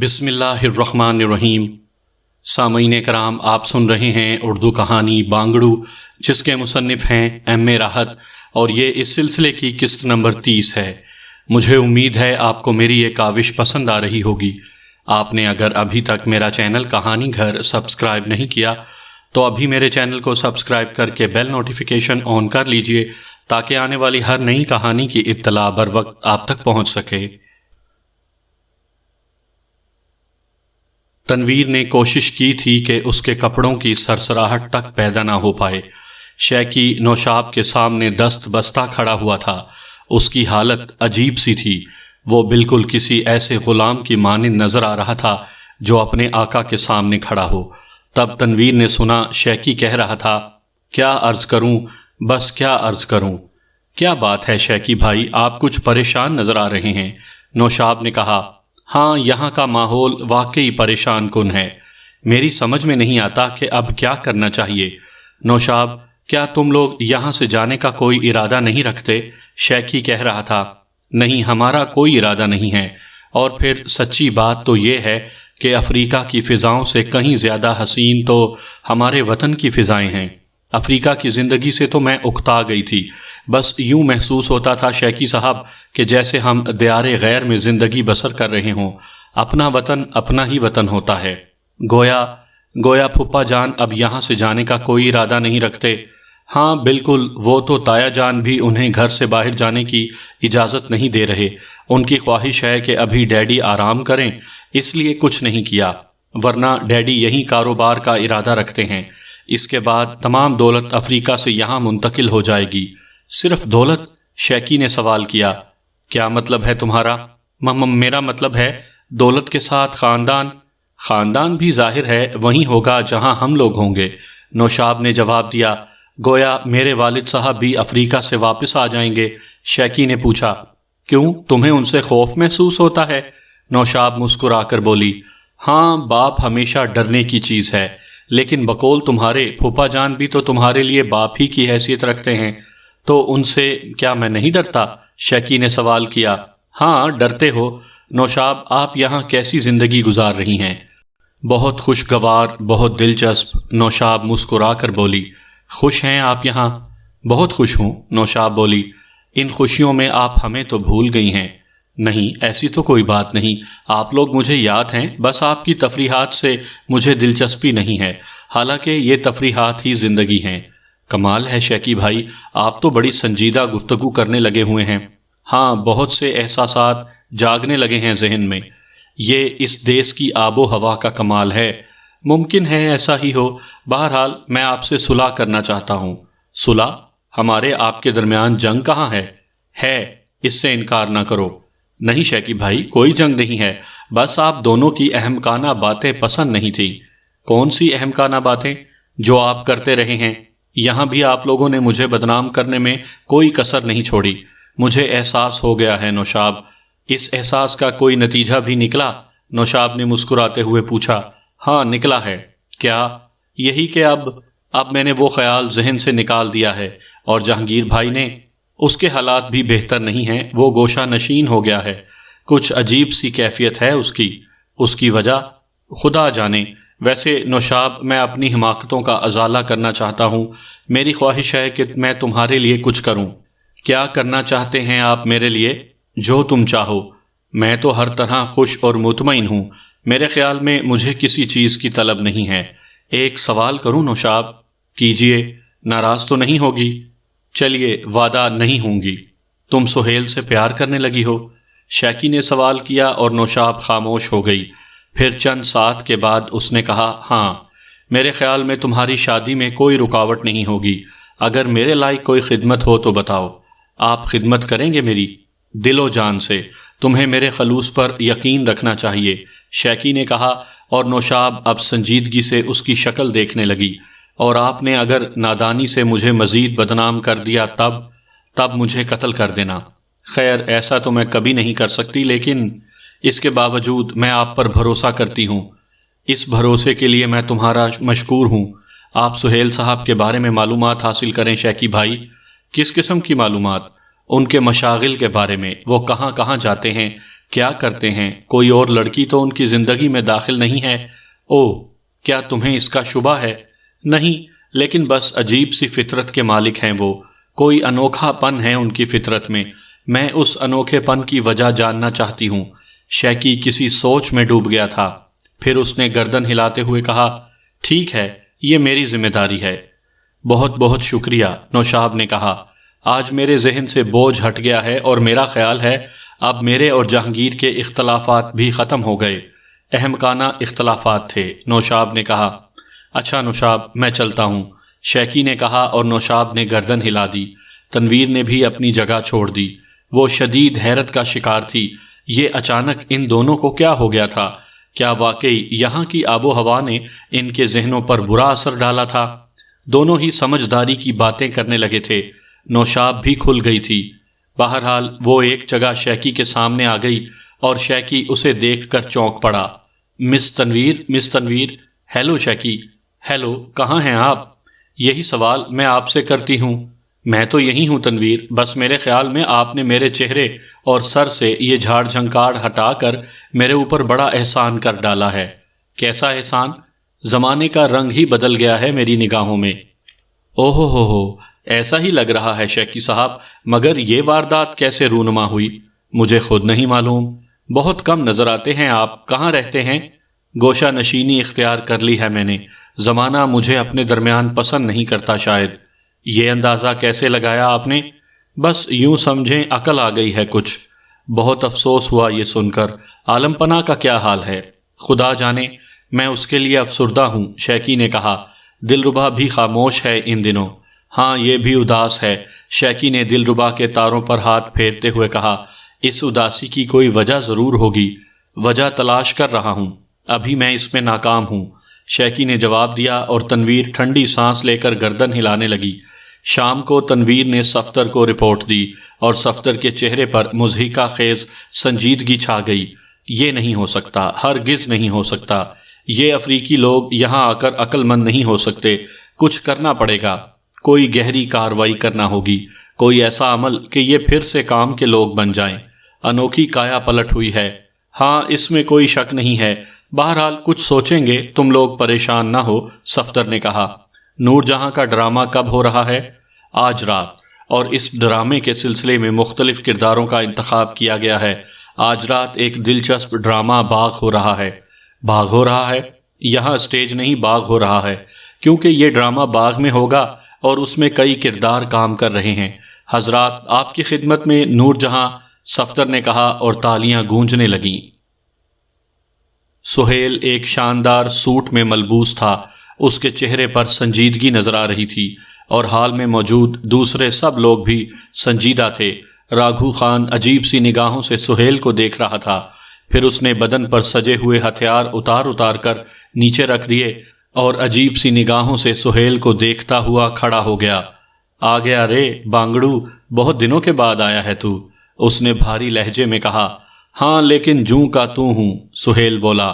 بسم اللہ الرحمن الرحیم۔ سامعین کرام، آپ سن رہے ہیں اردو کہانی بانگڑو، جس کے مصنف ہیں ایم اے راحت، اور یہ اس سلسلے کی قسط نمبر 30 ہے۔ مجھے امید ہے آپ کو میری یہ کاوش پسند آ رہی ہوگی۔ آپ نے اگر ابھی تک میرا چینل کہانی گھر سبسکرائب نہیں کیا تو ابھی میرے چینل کو سبسکرائب کر کے بیل نوٹیفیکیشن آن کر لیجئے تاکہ آنے والی ہر نئی کہانی کی اطلاع بر وقت آپ تک پہنچ سکے۔ تنویر نے کوشش کی تھی کہ اس کے کپڑوں کی سرسراہٹ تک پیدا نہ ہو پائے۔ شیکی نوشاب کے سامنے دست بستہ کھڑا ہوا تھا۔ اس کی حالت عجیب سی تھی۔ وہ بالکل کسی ایسے غلام کی مانند نظر آ رہا تھا جو اپنے آقا کے سامنے کھڑا ہو۔ تب تنویر نے سنا شیکی کہہ رہا تھا، کیا عرض کروں، بس کیا عرض کروں۔ کیا بات ہے شیکی بھائی، آپ کچھ پریشان نظر آ رہے ہیں۔ نوشاب نے کہا، ہاں، یہاں کا ماحول واقعی پریشان کن ہے۔ میری سمجھ میں نہیں آتا کہ اب کیا کرنا چاہیے۔ نوشاب، کیا تم لوگ یہاں سے جانے کا کوئی ارادہ نہیں رکھتے؟ شیکی کہہ رہا تھا، نہیں، ہمارا کوئی ارادہ نہیں ہے، اور پھر سچی بات تو یہ ہے کہ افریقہ کی فضاؤں سے کہیں زیادہ حسین تو ہمارے وطن کی فضائیں ہیں۔ افریقہ کی زندگی سے تو میں اکتا گئی تھی۔ بس یوں محسوس ہوتا تھا شیکی صاحب کہ جیسے ہم دیار غیر میں زندگی بسر کر رہے ہوں۔ اپنا وطن اپنا ہی وطن ہوتا ہے۔ گویا پھپھا جان اب یہاں سے جانے کا کوئی ارادہ نہیں رکھتے۔ ہاں بالکل، وہ تو تایا جان بھی انہیں گھر سے باہر جانے کی اجازت نہیں دے رہے۔ ان کی خواہش ہے کہ ابھی ڈیڈی آرام کریں، اس لیے کچھ نہیں کیا، ورنہ ڈیڈی یہیں کاروبار کا ارادہ رکھتے ہیں۔ اس کے بعد تمام دولت افریقہ سے یہاں منتقل ہو جائے گی۔ صرف دولت؟ شیکی نے سوال کیا۔ کیا مطلب ہے تمہارا؟ میرا مطلب ہے دولت کے ساتھ خاندان بھی ظاہر ہے وہیں ہوگا جہاں ہم لوگ ہوں گے۔ نوشاب نے جواب دیا، گویا میرے والد صاحب بھی افریقہ سے واپس آ جائیں گے۔ شیکی نے پوچھا، کیوں، تمہیں ان سے خوف محسوس ہوتا ہے؟ نوشاب مسکرا کر بولی، ہاں، باپ ہمیشہ ڈرنے کی چیز ہے، لیکن بقول تمہارے پھپھا جان بھی تو تمہارے لیے باپ ہی کی حیثیت رکھتے ہیں، تو ان سے کیا میں نہیں ڈرتا؟ شیکی نے سوال کیا۔ ہاں، ڈرتے ہو۔ نوشاب، آپ یہاں کیسی زندگی گزار رہی ہیں؟ بہت خوشگوار، بہت دلچسپ۔ نوشاب مسکرا کر بولی، خوش ہیں آپ یہاں؟ بہت خوش ہوں، نوشاب بولی۔ ان خوشیوں میں آپ ہمیں تو بھول گئی ہیں۔ نہیں، ایسی تو کوئی بات نہیں، آپ لوگ مجھے یاد ہیں، بس آپ کی تفریحات سے مجھے دلچسپی نہیں ہے، حالانکہ یہ تفریحات ہی زندگی ہیں۔ کمال ہے شیکی بھائی، آپ تو بڑی سنجیدہ گفتگو کرنے لگے ہوئے ہیں۔ ہاں، بہت سے احساسات جاگنے لگے ہیں ذہن میں۔ یہ اس دیس کی آب و ہوا کا کمال ہے۔ ممکن ہے ایسا ہی ہو۔ بہرحال میں آپ سے صلح کرنا چاہتا ہوں۔ صلح؟ ہمارے آپ کے درمیان جنگ کہاں ہے، اس سے انکار نہ کرو۔ نہیں شیکی بھائی، کوئی جنگ نہیں ہے، بس آپ دونوں کی احمقانہ باتیں پسند نہیں تھیں۔ کون سی احمقانہ باتیں؟ جو آپ کرتے رہے ہیں۔ یہاں بھی آپ لوگوں نے مجھے بدنام کرنے میں کوئی کسر نہیں چھوڑی۔ مجھے احساس ہو گیا ہے نوشاب۔ اس احساس کا کوئی نتیجہ بھی نکلا؟ نوشاب نے مسکراتے ہوئے پوچھا۔ ہاں، نکلا ہے۔ کیا؟ یہی کہ اب میں نے وہ خیال ذہن سے نکال دیا ہے، اور جہانگیر بھائی نے، اس کے حالات بھی بہتر نہیں ہیں، وہ گوشہ نشین ہو گیا ہے۔ کچھ عجیب سی کیفیت ہے اس کی وجہ خدا جانے۔ ویسے نوشاب، میں اپنی حماقتوں کا ازالہ کرنا چاہتا ہوں۔ میری خواہش ہے کہ میں تمہارے لیے کچھ کروں۔ کیا کرنا چاہتے ہیں آپ میرے لیے؟ جو تم چاہو۔ میں تو ہر طرح خوش اور مطمئن ہوں۔ میرے خیال میں مجھے کسی چیز کی طلب نہیں ہے۔ ایک سوال کروں نوشاب؟ کیجئے، ناراض تو نہیں ہوگی؟ چلیے، وعدہ نہیں ہوں گی۔ تم سہیل سے پیار کرنے لگی ہو؟ شیکی نے سوال کیا، اور نوشاب خاموش ہو گئی۔ پھر چند ساتھ کے بعد اس نے کہا، ہاں، میرے خیال میں تمہاری شادی میں کوئی رکاوٹ نہیں ہوگی۔ اگر میرے لائق کوئی خدمت ہو تو بتاؤ۔ آپ خدمت کریں گے میری؟ دل و جان سے۔ تمہیں میرے خلوص پر یقین رکھنا چاہیے، شیکی نے کہا، اور نوشاب اب سنجیدگی سے اس کی شکل دیکھنے لگی۔ اور آپ نے اگر نادانی سے مجھے مزید بدنام کر دیا تب مجھے قتل کر دینا۔ خیر، ایسا تو میں کبھی نہیں کر سکتی، لیکن اس کے باوجود میں آپ پر بھروسہ کرتی ہوں۔ اس بھروسے کے لیے میں تمہارا مشکور ہوں۔ آپ سہیل صاحب کے بارے میں معلومات حاصل کریں شیکی بھائی۔ کس قسم کی معلومات؟ ان کے مشاغل کے بارے میں، وہ کہاں کہاں جاتے ہیں، کیا کرتے ہیں؟ کوئی اور لڑکی تو ان کی زندگی میں داخل نہیں ہے؟ اوہ، کیا تمہیں اس کا شبہ ہے؟ نہیں، لیکن بس عجیب سی فطرت کے مالک ہیں وہ، کوئی انوکھا پن ہے ان کی فطرت میں اس انوکھے پن کی وجہ جاننا چاہتی ہوں۔ شیکی کسی سوچ میں ڈوب گیا تھا، پھر اس نے گردن ہلاتے ہوئے کہا، ٹھیک ہے، یہ میری ذمہ داری ہے۔ بہت بہت شکریہ، نوشاب نے کہا، آج میرے ذہن سے بوجھ ہٹ گیا ہے اور میرا خیال ہے اب میرے اور جہانگیر کے اختلافات بھی ختم ہو گئے۔ احمقانہ اختلافات تھے، نوشاب نے کہا۔ اچھا نوشاب، میں چلتا ہوں، شیکی نے کہا اور نوشاب نے گردن ہلا دی۔ تنویر نے بھی اپنی جگہ چھوڑ دی۔ وہ شدید حیرت کا شکار تھی، یہ اچانک ان دونوں کو کیا ہو گیا تھا؟ کیا واقعی یہاں کی آب و ہوا نے ان کے ذہنوں پر برا اثر ڈالا تھا؟ دونوں ہی سمجھداری کی باتیں کرنے لگے تھے، نوشاب بھی کھل گئی تھی۔ بہرحال وہ ایک جگہ شیکی کے سامنے آ گئی اور شیکی اسے دیکھ کر چونک پڑا۔ مس تنویر، ہیلو شیکی، ہیلو، کہاں ہیں آپ؟ یہی سوال میں آپ سے کرتی ہوں۔ میں تو یہی ہوں تنویر، بس میرے خیال میں آپ نے میرے چہرے اور سر سے یہ جھاڑ جھنکاڑ ہٹا کر میرے اوپر بڑا احسان کر ڈالا ہے۔ کیسا احسان؟ زمانے کا رنگ ہی بدل گیا ہے میری نگاہوں میں۔ اوہو ہو، ایسا ہی لگ رہا ہے شیکی صاحب، مگر یہ واردات کیسے رونما ہوئی؟ مجھے خود نہیں معلوم۔ بہت کم نظر آتے ہیں آپ، کہاں رہتے ہیں؟ گوشہ نشینی اختیار کر لی ہے میں نے، زمانہ مجھے اپنے درمیان پسند نہیں کرتا شاید۔ یہ اندازہ کیسے لگایا آپ نے؟ بس یوں سمجھیں عقل آ گئی ہے کچھ۔ بہت افسوس ہوا یہ سن کر۔ عالم پناہ کا کیا حال ہے؟ خدا جانے، میں اس کے لیے افسردہ ہوں، شیکی نے کہا۔ دلربا بھی خاموش ہے ان دنوں۔ ہاں، یہ بھی اداس ہے، شیکی نے دلربا کے تاروں پر ہاتھ پھیرتے ہوئے کہا۔ اس اداسی کی کوئی وجہ ضرور ہوگی، وجہ تلاش کر رہا ہوں، ابھی میں اس میں ناکام ہوں، شیکی نے جواب دیا اور تنویر ٹھنڈی سانس لے کر گردن ہلانے لگی۔ شام کو تنویر نے صفدر کو رپورٹ دی اور صفدر کے چہرے پر مضحکہ خیز سنجیدگی چھا گئی۔ یہ نہیں ہو سکتا، ہرگز نہیں ہو سکتا، یہ افریقی لوگ یہاں آ کر عقل مند نہیں ہو سکتے، کچھ کرنا پڑے گا، کوئی گہری کارروائی کرنا ہوگی، کوئی ایسا عمل کہ یہ پھر سے کام کے لوگ بن جائیں۔ انوکھی کایا پلٹ ہوئی ہے، ہاں اس میں کوئی شک نہیں ہے، بہرحال کچھ سوچیں گے، تم لوگ پریشان نہ ہو، صفدر نے کہا۔ نور جہاں کا ڈرامہ کب ہو رہا ہے؟ آج رات، اور اس ڈرامے کے سلسلے میں مختلف کرداروں کا انتخاب کیا گیا ہے۔ آج رات ایک دلچسپ ڈرامہ باغ ہو رہا ہے۔ باغ ہو رہا ہے؟ یہاں اسٹیج نہیں، باغ ہو رہا ہے، کیونکہ یہ ڈرامہ باغ میں ہوگا اور اس میں کئی کردار کام کر رہے ہیں۔ حضرات، آپ کی خدمت میں نور جہاں، صفدر نے کہا اور تالیاں گونجنے لگیں۔ سہیل ایک شاندار سوٹ میں ملبوس تھا، اس کے چہرے پر سنجیدگی نظر آ رہی تھی اور حال میں موجود دوسرے سب لوگ بھی سنجیدہ تھے۔ راگھو خان عجیب سی نگاہوں سے سہیل کو دیکھ رہا تھا، پھر اس نے بدن پر سجے ہوئے ہتھیار اتار کر نیچے رکھ دیے اور عجیب سی نگاہوں سے سہیل کو دیکھتا ہوا کھڑا ہو گیا۔ آ گیا رے بانگڑو، بہت دنوں کے بعد آیا ہے تو، اس نے بھاری لہجے میں کہا۔ ہاں لیکن جوں کا تو ہوں، سہیل بولا۔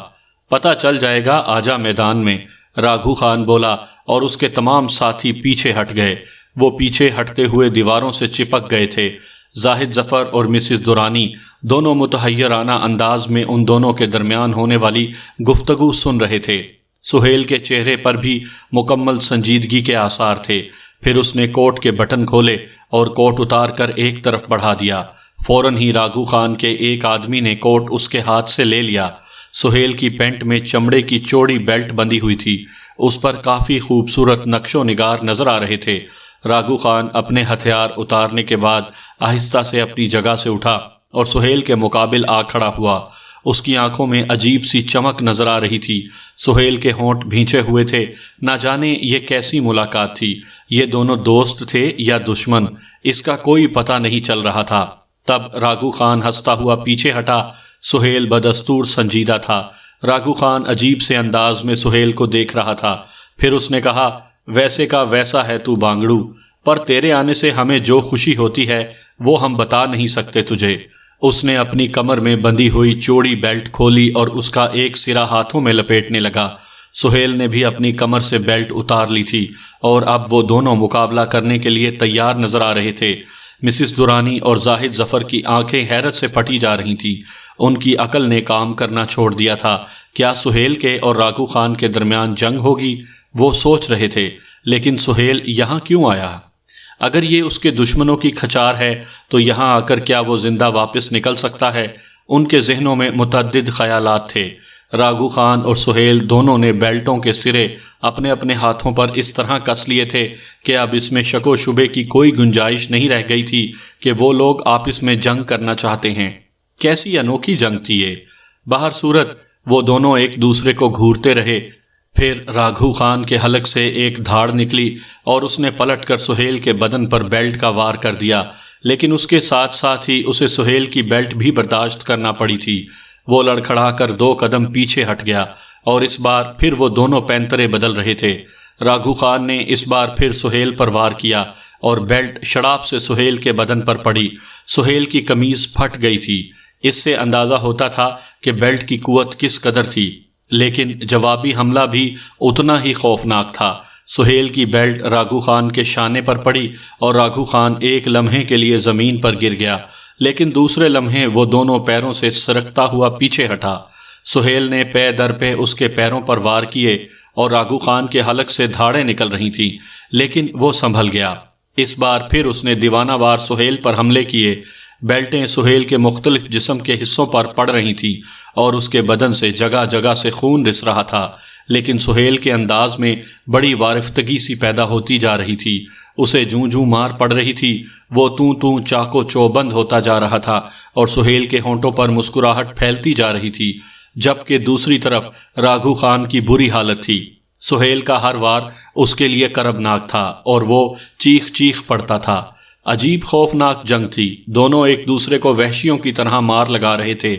پتہ چل جائے گا، آجا میدان میں، راگھو خان بولا اور اس کے تمام ساتھی پیچھے ہٹ گئے۔ وہ پیچھے ہٹتے ہوئے دیواروں سے چپک گئے تھے۔ زاہد ظفر اور مسز دورانی دونوں متحیرانہ انداز میں ان دونوں کے درمیان ہونے والی گفتگو سن رہے تھے۔ سہیل کے چہرے پر بھی مکمل سنجیدگی کے آثار تھے۔ پھر اس نے کوٹ کے بٹن کھولے اور کوٹ اتار کر ایک طرف بڑھا دیا۔ فوراً ہی راگھو خان کے ایک آدمی نے کوٹ اس کے ہاتھ سے لے لیا۔ سہیل کی پینٹ میں چمڑے کی چوڑی بیلٹ بندھی ہوئی تھی، اس پر کافی خوبصورت نقش و نگار نظر آ رہے تھے۔ راگھو خان اپنے ہتھیار اتارنے کے بعد آہستہ سے اپنی جگہ سے اٹھا اور سہیل کے مقابل آ کھڑا ہوا۔ اس کی آنکھوں میں عجیب سی چمک نظر آ رہی تھی۔ سہیل کے ہونٹ بھینچے ہوئے تھے، نہ جانے یہ کیسی ملاقات تھی، یہ دونوں دوست تھے یا دشمن، اس کا کوئی پتہ نہیں چل رہا تھا۔ تب راگھو خان ہنستا ہوا پیچھے ہٹا۔ سہیل بدستور سنجیدہ تھا۔ راگھو خان عجیب سے انداز میں سہیل کو دیکھ رہا تھا، پھر اس نے کہا، ویسے کا ویسا ہے تو بانگڑو، پر تیرے آنے سے ہمیں جو خوشی ہوتی ہے وہ ہم بتا نہیں سکتے تجھے۔ اس نے اپنی کمر میں بندھی ہوئی چوڑی بیلٹ کھولی اور اس کا ایک سرا ہاتھوں میں لپیٹنے لگا۔ سہیل نے بھی اپنی کمر سے بیلٹ اتار لی تھی اور اب وہ دونوں مقابلہ کرنے کے لیے تیار نظر آ رہے تھے۔ مسز دورانی اور زاہد ظفر کی آنکھیں حیرت سے پھٹی جا رہی تھیں۔ ان کی عقل نے کام کرنا چھوڑ دیا تھا۔ کیا سہیل کے اور راگھو خان کے درمیان جنگ ہوگی؟ وہ سوچ رہے تھے، لیکن سہیل یہاں کیوں آیا؟ اگر یہ اس کے دشمنوں کی کھچار ہے تو یہاں آ کر کیا وہ زندہ واپس نکل سکتا ہے؟ ان کے ذہنوں میں متعدد خیالات تھے۔ راگھو خان اور سہیل دونوں نے بیلٹوں کے سرے اپنے اپنے ہاتھوں پر اس طرح کس لیے تھے کہ اب اس میں شک و شبے کی کوئی گنجائش نہیں رہ گئی تھی کہ وہ لوگ آپس میں جنگ کرنا چاہتے ہیں۔ کیسی انوکھی جنگ تھی یہ! باہر صورت وہ دونوں ایک دوسرے کو گھورتے رہے۔ پھر راگھو خان کے حلق سے ایک دھاڑ نکلی اور اس نے پلٹ کر سہیل کے بدن پر بیلٹ کا وار کر دیا، لیکن اس کے ساتھ ساتھ ہی اسے سہیل کی بیلٹ بھی برداشت کرنا پڑی تھی۔ وہ لڑکھڑا کر 2 قدم پیچھے ہٹ گیا اور اس بار پھر وہ دونوں پینترے بدل رہے تھے۔ راگھو خان نے اس بار پھر سہیل پر وار کیا اور بیلٹ شڑاپ سے سہیل کے بدن پر پڑی۔ سہیل کی قمیض پھٹ گئی تھی۔ اس سے اندازہ ہوتا تھا کہ بیلٹ کی قوت کس قدر تھی، لیکن جوابی حملہ بھی اتنا ہی خوفناک تھا۔ سہیل کی بیلٹ راگھو خان کے شانے پر پڑی اور راگھو خان ایک لمحے کے لیے زمین پر گر گیا، لیکن دوسرے لمحے وہ دونوں پیروں سے سرکتا ہوا پیچھے ہٹا۔ سہیل نے پے در پہ اس کے پیروں پر وار کیے اور راگھو خان کے حلق سے دھاڑیں نکل رہی تھیں، لیکن وہ سنبھل گیا۔ اس بار پھر اس نے دیوانہ وار سہیل پر حملے کیے۔ بیلٹیں سہیل کے مختلف جسم کے حصوں پر پڑ رہی تھیں اور اس کے بدن سے جگہ جگہ سے خون رس رہا تھا، لیکن سہیل کے انداز میں بڑی وارفتگی سی پیدا ہوتی جا رہی تھی۔ اسے جوں جوں مار پڑ رہی تھی، وہ توں چاقو چوبند ہوتا جا رہا تھا اور سہیل کے ہونٹوں پر مسکراہٹ پھیلتی جا رہی تھی، جبکہ دوسری طرف راگھو خان کی بری حالت تھی۔ سہیل کا ہر وار اس کے لیے کربناک تھا اور وہ چیخ چیخ پڑتا تھا۔ عجیب خوفناک جنگ تھی۔ دونوں ایک دوسرے کو وحشیوں کی طرح مار لگا رہے تھے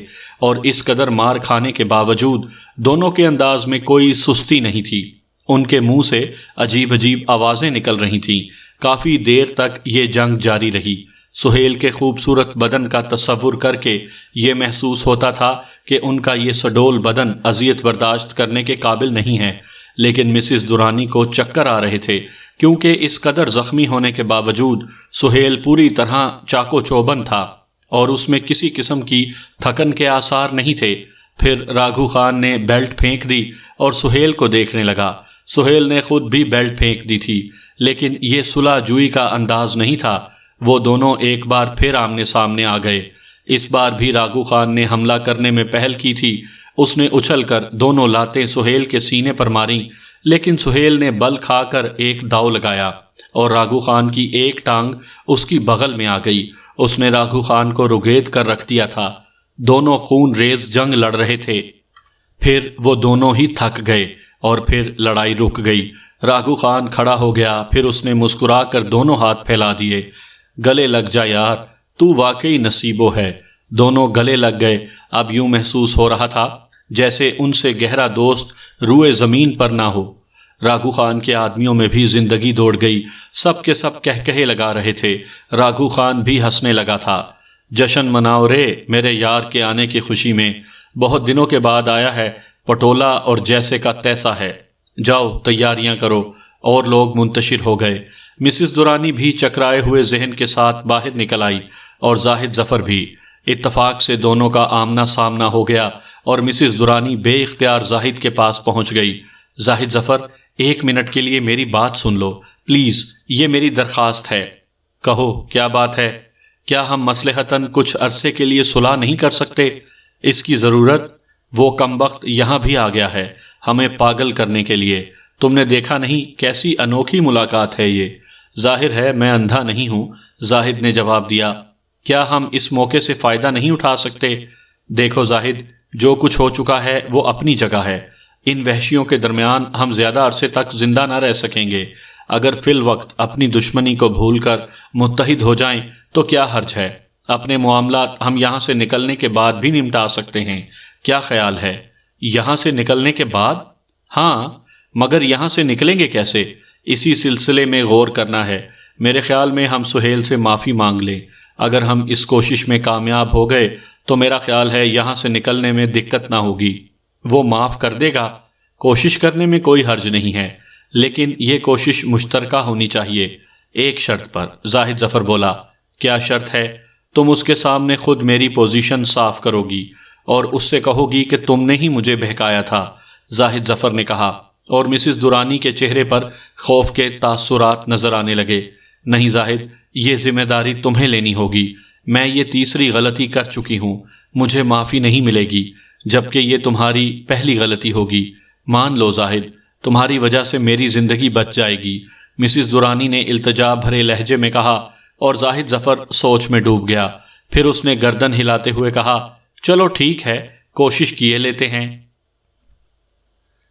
اور اس قدر مار کھانے کے باوجود دونوں کے انداز میں کوئی سستی نہیں تھی۔ ان کے منہ سے عجیب عجیب آوازیں نکل رہی تھیں۔ کافی دیر تک یہ جنگ جاری رہی۔ سہیل کے خوبصورت بدن کا تصور کر کے یہ محسوس ہوتا تھا کہ ان کا یہ سڈول بدن اذیت برداشت کرنے کے قابل نہیں ہے، لیکن مسز درانی کو چکر آ رہے تھے، کیونکہ اس قدر زخمی ہونے کے باوجود سہیل پوری طرح چاقو چوبند تھا اور اس میں کسی قسم کی تھکن کے آثار نہیں تھے۔ پھر راگھو خان نے بیلٹ پھینک دی اور سہیل کو دیکھنے لگا۔ سہیل نے خود بھی بیلٹ پھینک دی تھی، لیکن یہ صلح جوئی کا انداز نہیں تھا۔ وہ دونوں ایک بار پھر آمنے سامنے آ گئے۔ اس بار بھی راگھو خان نے حملہ کرنے میں پہل کی تھی۔ اس نے اچھل کر دونوں لاتیں سہیل کے سینے پر ماریں، لیکن سہیل نے بل کھا کر ایک داؤ لگایا اور راگھو خان کی ایک ٹانگ اس کی بغل میں آ گئی۔ اس نے راگھو خان کو رگید کر رکھ دیا تھا۔ دونوں خون ریز جنگ لڑ رہے تھے۔ پھر وہ دونوں ہی تھک گئے اور پھر لڑائی رک گئی۔ راگھو خان کھڑا ہو گیا، پھر اس نے مسکرا کر دونوں ہاتھ پھیلا دیے۔ گلے لگ جا یار، تو واقعی نصیبو ہے۔ دونوں گلے لگ گئے۔ اب یوں محسوس ہو رہا تھا جیسے ان سے گہرا دوست روئے زمین پر نہ ہو۔ راگھو خان کے آدمیوں میں بھی زندگی دوڑ گئی۔ سب کے سب کہکہے لگا رہے تھے۔ راگھو خان بھی ہنسنے لگا تھا۔ جشن مناؤ رے میرے یار کے آنے کی خوشی میں، بہت دنوں کے بعد آیا ہے، پٹولا اور جیسے کا تیسا ہے۔ جاؤ تیاریاں کرو۔ اور لوگ منتشر ہو گئے۔ مسز درانی بھی چکرائے ہوئے ذہن کے ساتھ باہر نکل آئی اور زاہد ظفر بھی۔ اتفاق سے دونوں کا آمنا سامنا ہو گیا اور مسز درانی بے اختیار زاہد کے پاس پہنچ گئی۔ زاہد ظفر، 1 منٹ کے لیے میری بات سن لو پلیز، یہ میری درخواست ہے۔ کہو کیا بات ہے؟ کیا ہم مصلحتاً کچھ عرصے کے لیے صلح نہیں کر سکتے؟ اس کی ضرورت، وہ کمبخت یہاں بھی آ گیا ہے ہمیں پاگل کرنے کے لیے۔ تم نے دیکھا نہیں کیسی انوکھی ملاقات ہے یہ؟ ظاہر ہے میں اندھا نہیں ہوں، زاہد نے جواب دیا۔ کیا ہم اس موقع سے فائدہ نہیں اٹھا سکتے؟ دیکھو زاہد، جو کچھ ہو چکا ہے وہ اپنی جگہ ہے۔ ان وحشیوں کے درمیان ہم زیادہ عرصے تک زندہ نہ رہ سکیں گے۔ اگر فی الوقت اپنی دشمنی کو بھول کر متحد ہو جائیں تو کیا حرج ہے؟ اپنے معاملات ہم یہاں سے نکلنے کے بعد بھی نمٹا سکتے ہیں۔ کیا خیال ہے؟ یہاں سے نکلنے کے بعد؟ ہاں، مگر یہاں سے نکلیں گے کیسے؟ اسی سلسلے میں غور کرنا ہے۔ میرے خیال میں ہم سہیل سے معافی مانگ لیں۔ اگر ہم اس کوشش میں کامیاب ہو گئے تو میرا خیال ہے یہاں سے نکلنے میں دقت نہ ہوگی۔ وہ معاف کر دے گا۔ کوشش کرنے میں کوئی حرج نہیں ہے، لیکن یہ کوشش مشترکہ ہونی چاہیے۔ ایک شرط پر، زاہد ظفر بولا۔ کیا شرط ہے؟ تم اس کے سامنے خود میری پوزیشن صاف کرو گی اور اس سے کہو گی کہ تم نے ہی مجھے بہکایا تھا، زاہد ظفر نے کہا، اور مسز درانی کے چہرے پر خوف کے تاثرات نظر آنے لگے۔ نہیں زاہد، یہ ذمہ داری تمہیں لینی ہوگی، میں یہ تیسری غلطی کر چکی ہوں، مجھے معافی نہیں ملے گی، جبکہ یہ تمہاری پہلی غلطی ہوگی۔ مان لو زاہد، تمہاری وجہ سے میری زندگی بچ جائے گی، مسز درانی نے التجا بھرے لہجے میں کہا، اور زاہد ظفر سوچ میں ڈوب گیا۔ پھر اس نے گردن ہلاتے ہوئے کہا، چلو ٹھیک ہے، کوشش کیے لیتے ہیں۔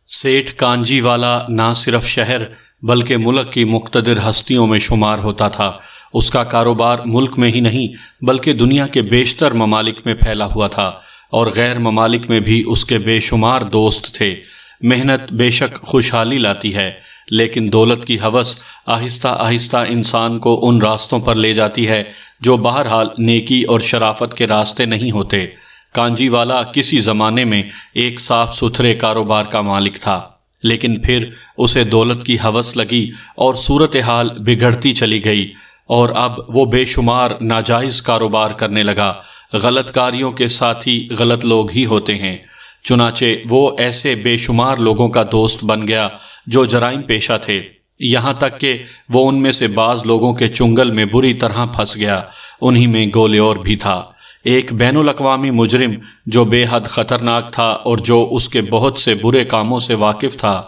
سیٹھ کانجی والا نہ صرف شہر بلکہ ملک کی مقتدر ہستیوں میں شمار ہوتا تھا۔ اس کا کاروبار ملک میں ہی نہیں بلکہ دنیا کے بیشتر ممالک میں پھیلا ہوا تھا، اور غیر ممالک میں بھی اس کے بے شمار دوست تھے۔ محنت بے شک خوشحالی لاتی ہے، لیکن دولت کی ہوس آہستہ آہستہ انسان کو ان راستوں پر لے جاتی ہے جو بہرحال نیکی اور شرافت کے راستے نہیں ہوتے۔ کانجی والا کسی زمانے میں ایک صاف ستھرے کاروبار کا مالک تھا، لیکن پھر اسے دولت کی ہوس لگی اور صورتحال بگڑتی چلی گئی، اور اب وہ بے شمار ناجائز کاروبار کرنے لگا۔ غلط کاریوں کے ساتھی غلط لوگ ہی ہوتے ہیں، چنانچہ وہ ایسے بے شمار لوگوں کا دوست بن گیا جو جرائم پیشہ تھے، یہاں تک کہ وہ ان میں سے بعض لوگوں کے چنگل میں بری طرح پھنس گیا۔ انہی میں گولیور بھی تھا، ایک بین الاقوامی مجرم جو بے حد خطرناک تھا اور جو اس کے بہت سے برے کاموں سے واقف تھا۔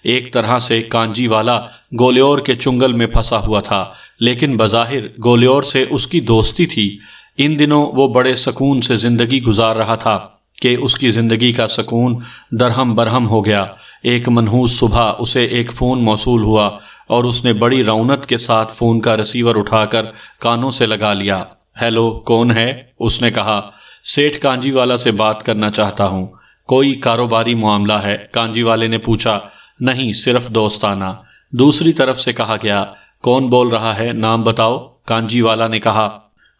ایک طرح سے کانجی والا گولیور کے چنگل میں پھنسا ہوا تھا، لیکن بظاہر گولیور سے اس کی دوستی تھی۔ ان دنوں وہ بڑے سکون سے زندگی گزار رہا تھا کہ اس کی زندگی کا سکون درہم برہم ہو گیا۔ ایک منحوس صبح اسے ایک فون موصول ہوا اور اس نے بڑی رونق کے ساتھ فون کا ریسیور اٹھا کر کانوں سے لگا لیا۔ ہیلو، کون ہے؟ اس نے کہا۔ سیٹھ کانجی والا سے بات کرنا چاہتا ہوں۔ کوئی کاروباری معاملہ ہے؟ کانجی والے نے پوچھا۔ نہیں، صرف دوستانہ۔ دوسری طرف سے کہا گیا، کون بول رہا ہے؟ نام بتاؤ، کانجی والا نے کہا۔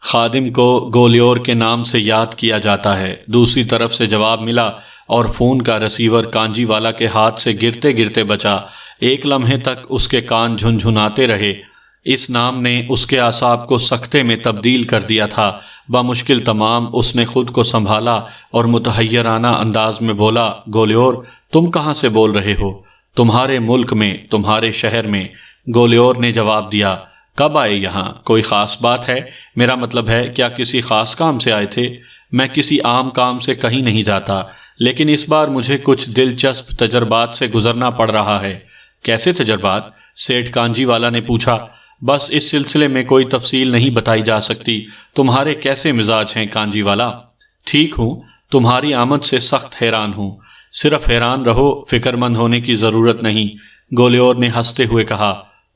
خادم کو گولیور کے نام سے یاد کیا جاتا ہے، دوسری طرف سے جواب ملا، اور فون کا ریسیور کانجی والا کے ہاتھ سے گرتے گرتے بچا۔ ایک لمحے تک اس کے کان جھنجھناتے رہے۔ اس نام نے اس کے اعصاب کو سکتے میں تبدیل کر دیا تھا۔ بمشکل تمام اس نے خود کو سنبھالا اور متحیرانہ انداز میں بولا، گولیور، تم کہاں سے بول رہے ہو؟ تمہارے ملک میں، تمہارے شہر میں، گولیور نے جواب دیا۔ کب آئے یہاں؟ کوئی خاص بات ہے؟ میرا مطلب ہے، کیا کسی خاص کام سے آئے تھے؟ میں کسی عام کام سے کہیں نہیں جاتا، لیکن اس بار مجھے کچھ دلچسپ تجربات سے گزرنا پڑ رہا ہے۔ کیسے تجربات؟ سیٹھ کانجی والا نے پوچھا۔ بس اس سلسلے میں کوئی تفصیل نہیں بتائی جا سکتی۔ تمہارے کیسے مزاج ہیں کانجی والا؟ ٹھیک ہوں، تمہاری آمد سے سخت حیران ہوں۔ صرف حیران رہو، فکر مند ہونے کی ضرورت نہیں، گولیور نے ہنستے ہوئے کہا۔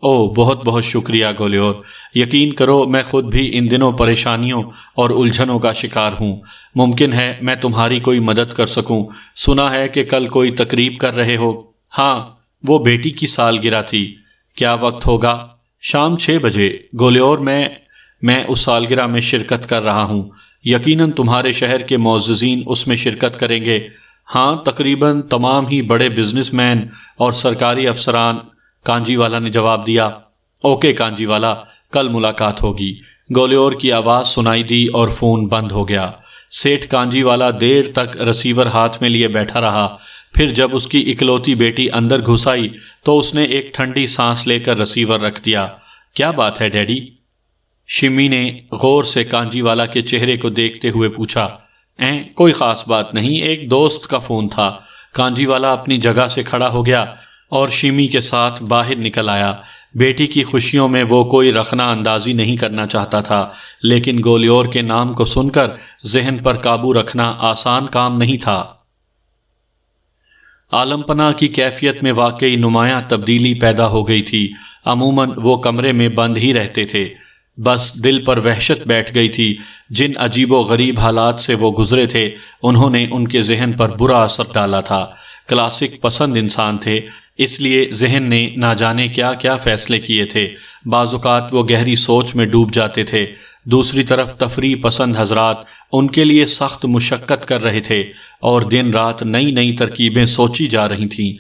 او، بہت بہت شکریہ گولیور، یقین کرو میں خود بھی ان دنوں پریشانیوں اور الجھنوں کا شکار ہوں۔ ممکن ہے میں تمہاری کوئی مدد کر سکوں۔ سنا ہے کہ کل کوئی تقریب کر رہے ہو؟ ہاں، وہ بیٹی کی سالگرہ تھی۔ کیا وقت ہوگا؟ شام 6 بجے۔ گولیور، میں اس سالگرہ میں شرکت کر رہا ہوں۔ یقیناً تمہارے شہر کے معززین اس میں شرکت کریں گے۔ ہاں، تقریباً تمام ہی بڑے بزنس مین اور سرکاری افسران، کانجی والا نے جواب دیا۔ اوکے کانجی والا، کل ملاقات ہوگی۔ گولیور کی آواز سنائی دی اور فون بند ہو گیا۔ سیٹھ کانجی والا دیر تک ریسیور ہاتھ میں لیے بیٹھا رہا۔ پھر جب اس کی اکلوتی بیٹی اندر گھس آئی تو اس نے ایک ٹھنڈی سانس لے کر ریسیور رکھ دیا۔ کیا بات ہے ڈیڈی؟ شمی نے غور سے کانجی والا کے چہرے کو دیکھتے ہوئے پوچھا۔ کوئی خاص بات نہیں، ایک دوست کا فون تھا۔ کانجی والا اپنی جگہ سے کھڑا ہو گیا اور شمی کے ساتھ باہر نکل آیا۔ بیٹی کی خوشیوں میں وہ کوئی رخنہ اندازی نہیں کرنا چاہتا تھا، لیکن گولیور کے نام کو سن کر ذہن پر قابو رکھنا آسان کام نہیں تھا۔ عالم پناہ کی کیفیت میں واقعی نمایاں تبدیلی پیدا ہو گئی تھی۔ عموماً وہ کمرے میں بند ہی رہتے تھے، بس دل پر وحشت بیٹھ گئی تھی۔ جن عجیب و غریب حالات سے وہ گزرے تھے انہوں نے ان کے ذہن پر برا اثر ڈالا تھا۔ کلاسک پسند انسان تھے، اس لیے ذہن نے نہ جانے کیا کیا فیصلے کیے تھے۔ بعض اوقات وہ گہری سوچ میں ڈوب جاتے تھے، دوسری طرف تفریح پسند حضرات ان کے لیے سخت مشقت کر رہے تھے اور دن رات نئی نئی ترکیبیں سوچی جا رہی تھیں۔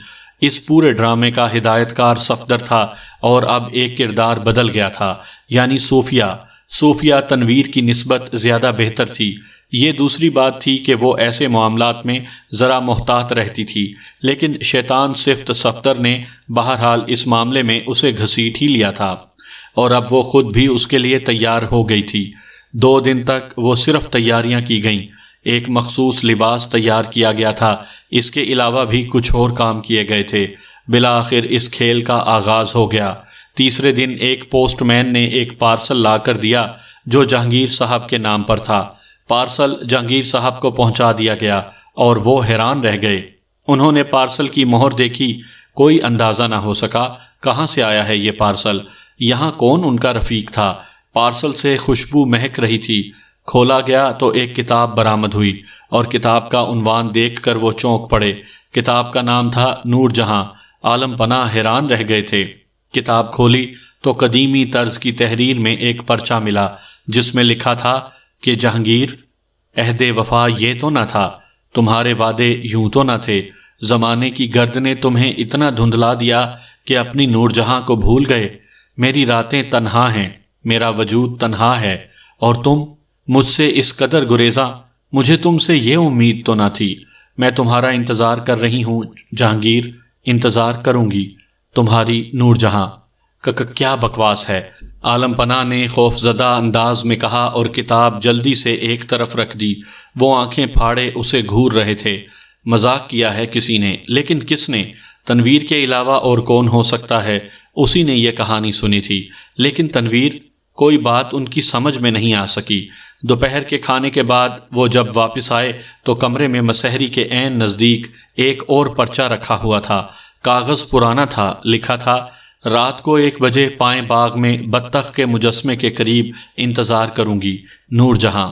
اس پورے ڈرامے کا ہدایت کار صفدر تھا، اور اب ایک کردار بدل گیا تھا، یعنی صوفیہ۔ صوفیہ تنویر کی نسبت زیادہ بہتر تھی، یہ دوسری بات تھی کہ وہ ایسے معاملات میں ذرا محتاط رہتی تھی، لیکن شیطان صفت صفتر نے بہرحال اس معاملے میں اسے گھسیٹ ہی لیا تھا، اور اب وہ خود بھی اس کے لیے تیار ہو گئی تھی۔ 2 دن تک وہ صرف تیاریاں کی گئیں۔ ایک مخصوص لباس تیار کیا گیا تھا، اس کے علاوہ بھی کچھ اور کام کیے گئے تھے۔ بالآخر اس کھیل کا آغاز ہو گیا۔ تیسرے دن ایک پوسٹ مین نے ایک پارسل لا کر دیا جو جہانگیر صاحب کے نام پر تھا۔ پارسل جہانگیر صاحب کو پہنچا دیا گیا اور وہ حیران رہ گئے۔ انہوں نے پارسل کی مہر دیکھی، کوئی اندازہ نہ ہو سکا کہاں سے آیا ہے یہ پارسل، یہاں کون ان کا رفیق تھا۔ پارسل سے خوشبو مہک رہی تھی۔ کھولا گیا تو ایک کتاب برآمد ہوئی، اور کتاب کا عنوان دیکھ کر وہ چونک پڑے۔ کتاب کا نام تھا نور جہاں۔ عالم پناہ حیران رہ گئے تھے۔ کتاب کھولی تو قدیمی طرز کی تحریر میں ایک پرچہ ملا جس میں لکھا تھا کہ جہانگیر، عہد وفا یہ تو نہ تھا، تمہارے وعدے یوں تو نہ تھے، زمانے کی گرد نے تمہیں اتنا دھندلا دیا کہ اپنی نور جہاں کو بھول گئے۔ میری راتیں تنہا ہیں، میرا وجود تنہا ہے، اور تم مجھ سے اس قدر گریزاں، مجھے تم سے یہ امید تو نہ تھی۔ میں تمہارا انتظار کر رہی ہوں جہانگیر، انتظار کروں گی، تمہاری نور جہاں۔ کیا بکواس ہے، عالم پناہ نے خوف زدہ انداز میں کہا، اور کتاب جلدی سے ایک طرف رکھ دی۔ وہ آنکھیں پھاڑے اسے گھور رہے تھے۔ مذاق کیا ہے کسی نے، لیکن کس نے؟ تنویر کے علاوہ اور کون ہو سکتا ہے؟ اسی نے یہ کہانی سنی تھی، لیکن تنویر، کوئی بات ان کی سمجھ میں نہیں آ سکی۔ دوپہر کے کھانے کے بعد وہ جب واپس آئے تو کمرے میں مسحری کے عین نزدیک ایک اور پرچہ رکھا ہوا تھا۔ کاغذ پرانا تھا، لکھا تھا، رات کو 1 بجے پائیں باغ میں بطخ کے مجسمے کے قریب انتظار کروں گی، نور جہاں۔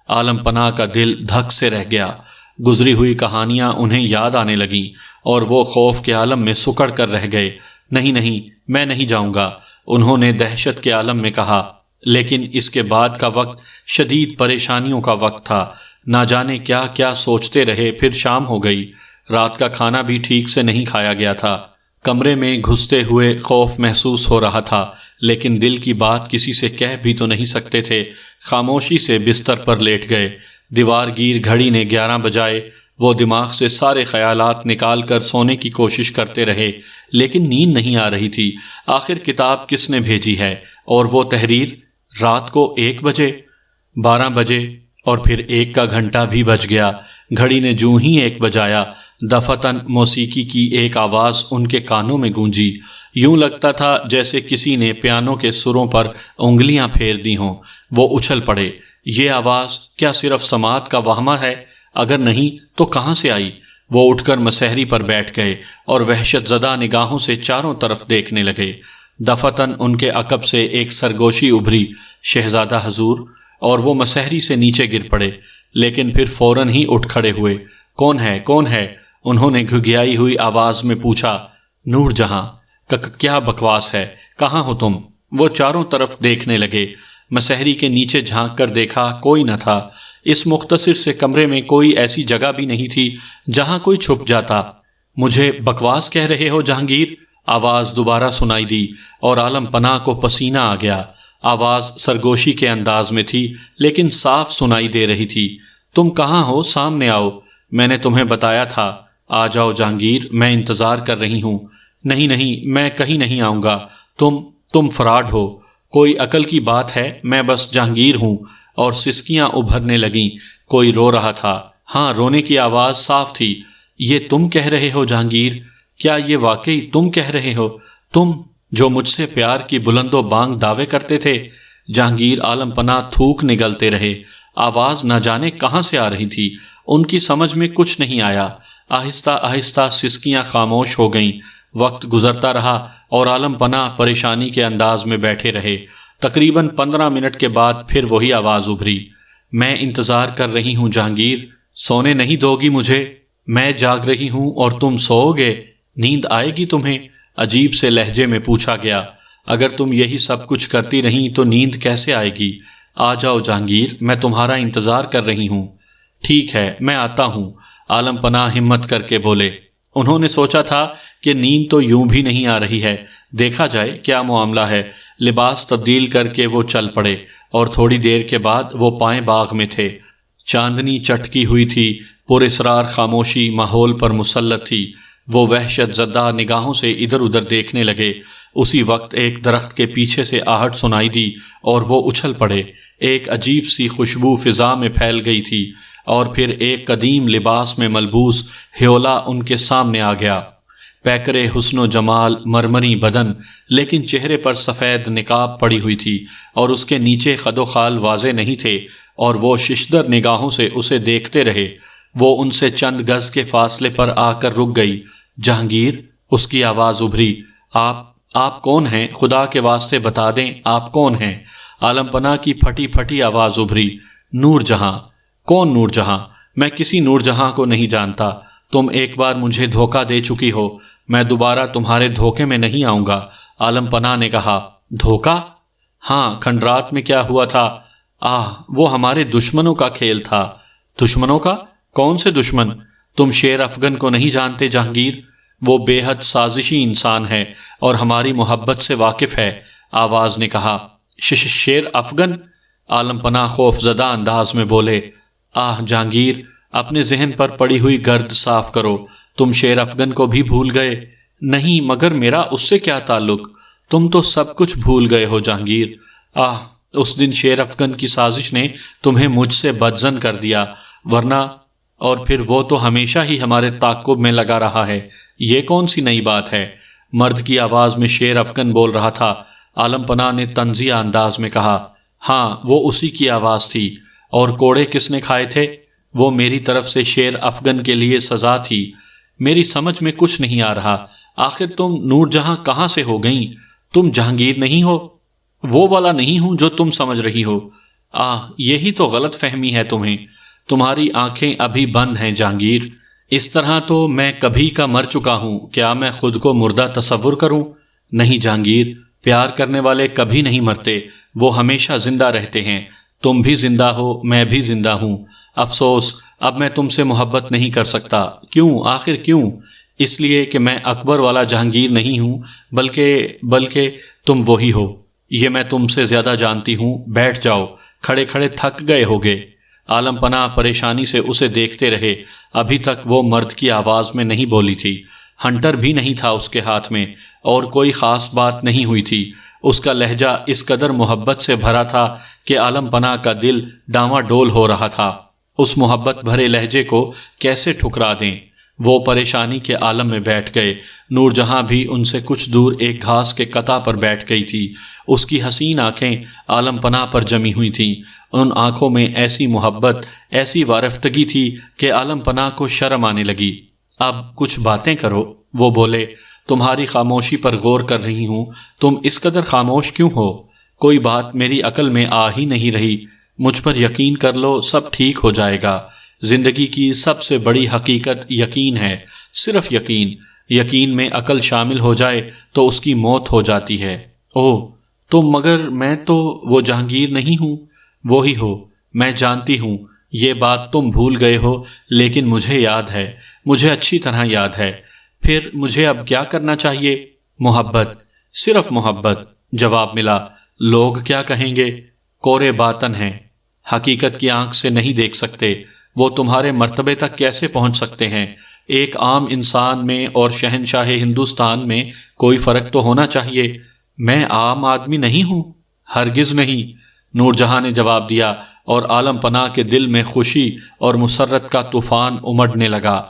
عالم پناہ کا دل دھک سے رہ گیا۔ گزری ہوئی کہانیاں انہیں یاد آنے لگیں، اور وہ خوف کے عالم میں سکڑ کر رہ گئے۔ نہیں نہیں، میں نہیں جاؤں گا، انہوں نے دہشت کے عالم میں کہا۔ لیکن اس کے بعد کا وقت شدید پریشانیوں کا وقت تھا۔ نہ جانے کیا کیا سوچتے رہے۔ پھر شام ہو گئی۔ رات کا کھانا بھی ٹھیک سے نہیں کھایا گیا تھا۔ کمرے میں گھستے ہوئے خوف محسوس ہو رہا تھا، لیکن دل کی بات کسی سے کہہ بھی تو نہیں سکتے تھے۔ خاموشی سے بستر پر لیٹ گئے۔ دیوار گیر گھڑی نے 11 بجائے۔ وہ دماغ سے سارے خیالات نکال کر سونے کی کوشش کرتے رہے، لیکن نیند نہیں آ رہی تھی۔ آخر کتاب کس نے بھیجی ہے؟ اور وہ تحریر رات کو 1 بجے، 12 بجے، اور پھر 1 کا گھنٹہ بھی بج گیا۔ گھڑی نے جوں ہی 1 بجایا، دفتن موسیقی کی ایک آواز ان کے کانوں میں گونجی۔ یوں لگتا تھا جیسے کسی نے پیانو کے سروں پر انگلیاں پھیر دی ہوں۔ وہ اچھل پڑے۔ یہ آواز کیا صرف سماعت کا وہمہ ہے؟ اگر نہیں تو کہاں سے آئی؟ وہ اٹھ کر مسحری پر بیٹھ گئے اور وحشت زدہ نگاہوں سے چاروں طرف دیکھنے لگے۔ دفتن ان کے عقب سے ایک سرگوشی ابھری، شہزادہ حضور، اور وہ مسحری سے نیچے گر پڑے، لیکن پھر فوراً ہی اٹھ کھڑے ہوئے۔ کون ہے؟ کون ہے؟ انہوں نے گھگیائی ہوئی آواز میں پوچھا۔ نور جہاں۔ کیا بکواس ہے، کہاں ہو تم؟ وہ چاروں طرف دیکھنے لگے۔ مسحری کے نیچے جھانک کر دیکھا، کوئی نہ تھا۔ اس مختصر سے کمرے میں کوئی ایسی جگہ بھی نہیں تھی جہاں کوئی چھپ جاتا۔ مجھے بکواس کہہ رہے ہو جہانگیر؟ آواز دوبارہ سنائی دی، اور عالم پناہ کو پسینہ آ گیا۔ آواز سرگوشی کے انداز میں تھی، لیکن صاف سنائی دے رہی تھی۔ تم کہاں ہو؟ سامنے آؤ، میں نے تمہیں بتایا تھا۔ آ جاؤ جہانگیر، میں انتظار کر رہی ہوں۔ نہیں نہیں، میں کہیں نہیں آؤں گا۔ تم فراڈ ہو، کوئی عقل کی بات ہے؟ میں بس جہانگیر ہوں۔ اور سسکیاں ابھرنے لگیں۔ کوئی رو رہا تھا۔ ہاں، رونے کی آواز صاف تھی۔ یہ تم کہہ رہے ہو جہانگیر؟ کیا یہ واقعی تم کہہ رہے ہو؟ تم جو مجھ سے پیار کی بلند و بانگ دعوے کرتے تھے؟ جہانگیر عالم پناہ تھوک نگلتے رہے۔ آواز نہ جانے کہاں سے آ رہی تھی، ان کی سمجھ میں کچھ نہیں آیا۔ آہستہ آہستہ سسکیاں خاموش ہو گئیں۔ وقت گزرتا رہا اور عالم پناہ پریشانی کے انداز میں بیٹھے رہے۔ تقریباً 15 منٹ کے بعد پھر وہی آواز ابھری۔ میں انتظار کر رہی ہوں جہانگیر، سونے نہیں دو گی مجھے؟ میں جاگ رہی ہوں اور تم سو گے، نیند آئے گی تمہیں؟ عجیب سے لہجے میں پوچھا گیا۔ اگر تم یہی سب کچھ کرتی رہیں تو نیند کیسے آئے گی؟ آ جاؤ جہانگیر، میں تمہارا انتظار کر رہی ہوں۔ ٹھیک ہے، میں آتا ہوں، عالم پناہ ہمت کر کے بولے۔ انہوں نے سوچا تھا کہ نیند تو یوں بھی نہیں آ رہی ہے، دیکھا جائے کیا معاملہ ہے۔ لباس تبدیل کر کے وہ چل پڑے، اور تھوڑی دیر کے بعد وہ پائیں باغ میں تھے۔ چاندنی چٹکی ہوئی تھی، پراسرار خاموشی ماحول پر مسلط تھی۔ وہ وحشت زدہ نگاہوں سے ادھر ادھر دیکھنے لگے۔ اسی وقت ایک درخت کے پیچھے سے آہٹ سنائی دی اور وہ اچھل پڑے۔ ایک عجیب سی خوشبو فضا میں پھیل گئی تھی اور پھر ایک قدیم لباس میں ملبوس ہیولا ان کے سامنے آ گیا۔ پیکرے حسن و جمال، مرمری بدن، لیکن چہرے پر سفید نقاب پڑی ہوئی تھی اور اس کے نیچے خد و خال واضح نہیں تھے، اور وہ ششدر نگاہوں سے اسے دیکھتے رہے۔ وہ ان سے چند گز کے فاصلے پر آ کر رک گئی۔ جہانگیر، اس کی آواز ابھری، آپ کون ہیں؟ خدا کے واسطے بتا دیں آپ کون ہیں؟ عالم پناہ کی پھٹی پھٹی آواز ابھری، نور جہاں۔ کون نور جہاں؟ میں کسی نور جہاں کو نہیں جانتا۔ تم ایک بار مجھے دھوکہ دے چکی ہو، میں دوبارہ تمہارے دھوکے میں نہیں آؤں گا۔ عالم پناہ نے کہا۔ دھوکہ؟ ہاں، کھنڈرات میں کیا ہوا تھا؟ وہ ہمارے دشمنوں کا کھیل تھا۔ دشمنوں کا؟ کون سے دشمن؟ تم شیر افغن کو نہیں جانتے جہانگیر؟ وہ بے حد سازشی انسان ہے اور ہماری محبت سے واقف ہے، آواز نے کہا۔ شیر افغن؟ عالم پناہ خوف زدہ انداز میں بولے۔ جہانگیر، اپنے ذہن پر پڑی ہوئی گرد صاف کرو۔ تم شیر افغن کو بھی بھول گئے؟ نہیں، مگر میرا اس سے کیا تعلق؟ تم تو سب کچھ بھول گئے ہو جہانگیر۔ اس دن شیر افغن کی سازش نے تمہیں مجھ سے بدظن کر دیا، ورنہ اور پھر وہ تو ہمیشہ ہی ہمارے تعاقب میں لگا رہا ہے۔ یہ کون سی نئی بات ہے؟ مرد کی آواز میں شیر افغن بول رہا تھا۔ عالم پناہ نے طنزیہ انداز میں کہا۔ ہاں، وہ اسی کی آواز تھی۔ اور کوڑے کس نے کھائے تھے؟ وہ میری طرف سے شیر افغن کے لیے سزا تھی۔ میری سمجھ میں کچھ نہیں آ رہا، آخر تم نور جہاں کہاں سے ہو گئیں؟ تم جہانگیر نہیں ہو؟ وہ والا نہیں ہوں جو تم سمجھ رہی ہو۔ یہی تو غلط فہمی ہے تمہیں۔ تمہاری آنکھیں ابھی بند ہیں جہانگیر۔ اس طرح تو میں کبھی کا مر چکا ہوں، کیا میں خود کو مردہ تصور کروں؟ نہیں جہانگیر، پیار کرنے والے کبھی نہیں مرتے، وہ ہمیشہ زندہ رہتے ہیں۔ تم بھی زندہ ہو، میں بھی زندہ ہوں۔ افسوس، اب میں تم سے محبت نہیں کر سکتا۔ کیوں؟ آخر کیوں؟ اس لیے کہ میں اکبر والا جہانگیر نہیں ہوں، بلکہ تم وہی ہو۔ یہ میں تم سے زیادہ جانتی ہوں۔ بیٹھ جاؤ، کھڑے کھڑے تھک گئے ہوگے۔ عالم پناہ پریشانی سے اسے دیکھتے رہے۔ ابھی تک وہ مرد کی آواز میں نہیں بولی تھی، ہنٹر بھی نہیں تھا اس کے ہاتھ میں، اور کوئی خاص بات نہیں ہوئی تھی۔ اس کا لہجہ اس قدر محبت سے بھرا تھا کہ عالم پناہ کا دل ڈاواں ڈول ہو رہا تھا۔ اس محبت بھرے لہجے کو کیسے ٹھکرا دیں؟ وہ پریشانی کے عالم میں بیٹھ گئے۔ نور جہاں بھی ان سے کچھ دور ایک گھاس کے قطع پر بیٹھ گئی تھی۔ اس کی حسین آنکھیں عالم پناہ پر جمی ہوئی تھیں۔ ان آنکھوں میں ایسی محبت، ایسی وارفتگی تھی کہ عالم پناہ کو شرم آنے لگی۔ اب کچھ باتیں کرو، وہ بولے۔ تمہاری خاموشی پر غور کر رہی ہوں، تم اس قدر خاموش کیوں ہو؟ کوئی بات میری عقل میں آ ہی نہیں رہی۔ مجھ پر یقین کر لو، سب ٹھیک ہو جائے گا۔ زندگی کی سب سے بڑی حقیقت یقین ہے، صرف یقین۔ یقین میں عقل شامل ہو جائے تو اس کی موت ہو جاتی ہے۔ تو مگر میں تو وہ جہانگیر نہیں ہوں۔ وہی ہو، میں جانتی ہوں۔ یہ بات تم بھول گئے ہو، لیکن مجھے یاد ہے، مجھے اچھی طرح یاد ہے۔ پھر مجھے اب کیا کرنا چاہیے؟ محبت، صرف محبت، جواب ملا۔ لوگ کیا کہیں گے؟ کورے باطن ہیں، حقیقت کی آنکھ سے نہیں دیکھ سکتے۔ وہ تمہارے مرتبے تک کیسے پہنچ سکتے ہیں؟ ایک عام انسان میں اور شہنشاہ ہندوستان میں کوئی فرق تو ہونا چاہیے۔ میں عام آدمی نہیں ہوں، ہرگز نہیں، نور جہاں نے جواب دیا، اور عالم پناہ کے دل میں خوشی اور مسرت کا طوفان امڑنے لگا۔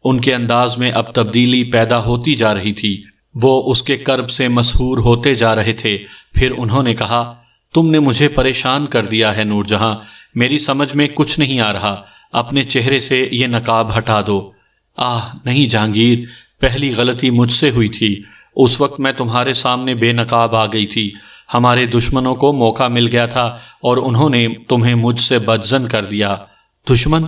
ان کے انداز میں اب تبدیلی پیدا ہوتی جا رہی تھی، وہ اس کے کرب سے مسحور ہوتے جا رہے تھے۔ پھر انہوں نے کہا، تم نے مجھے پریشان کر دیا ہے نور جہاں، میری سمجھ میں کچھ نہیں آ رہا۔ اپنے چہرے سے یہ نقاب ہٹا دو۔ نہیں جہانگیر، پہلی غلطی مجھ سے ہوئی تھی۔ اس وقت میں تمہارے سامنے بے نقاب آ گئی تھی۔ ہمارے دشمنوں کو موقع مل گیا تھا اور انہوں نے تمہیں مجھ سے بدظن کر دیا۔ دشمن؟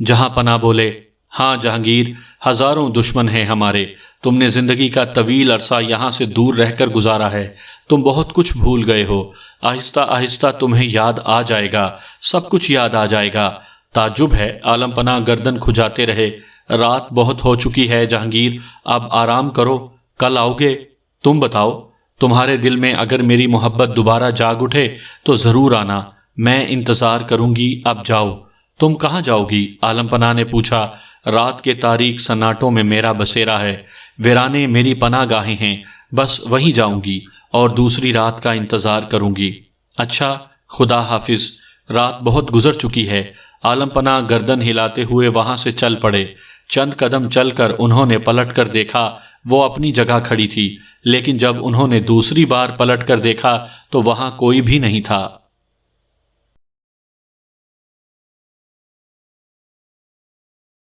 جہاں پناہ بولے۔ ہاں جہانگیر، ہزاروں دشمن ہیں ہمارے۔ تم نے زندگی کا طویل عرصہ یہاں سے دور رہ کر گزارا ہے، تم بہت کچھ بھول گئے ہو۔ آہستہ آہستہ تمہیں یاد آ جائے گا، سب کچھ یاد آ جائے گا۔ تعجب ہے، عالم پناہ گردن کھجاتے رہے۔ رات بہت ہو چکی ہے جہانگیر، اب آرام کرو، کل آؤ گے؟ تم بتاؤ، تمہارے دل میں اگر میری محبت دوبارہ جاگ اٹھے تو ضرور آنا، میں انتظار کروں گی۔ اب جاؤ۔ تم کہاں جاؤ گی؟ عالم پناہ نے پوچھا۔ رات کے تاریک سناٹوں میں میرا بسیرا ہے، ویرانے میری پناہ گاہیں ہیں، بس وہیں جاؤں گی اور دوسری رات کا انتظار کروں گی۔ اچھا، خدا حافظ، رات بہت گزر چکی ہے۔ عالم پناہ گردن ہلاتے ہوئے وہاں سے چل پڑے۔ چند قدم چل کر انہوں نے پلٹ کر دیکھا، وہ اپنی جگہ کھڑی تھی، لیکن جب انہوں نے دوسری بار پلٹ کر دیکھا تو وہاں کوئی بھی نہیں تھا۔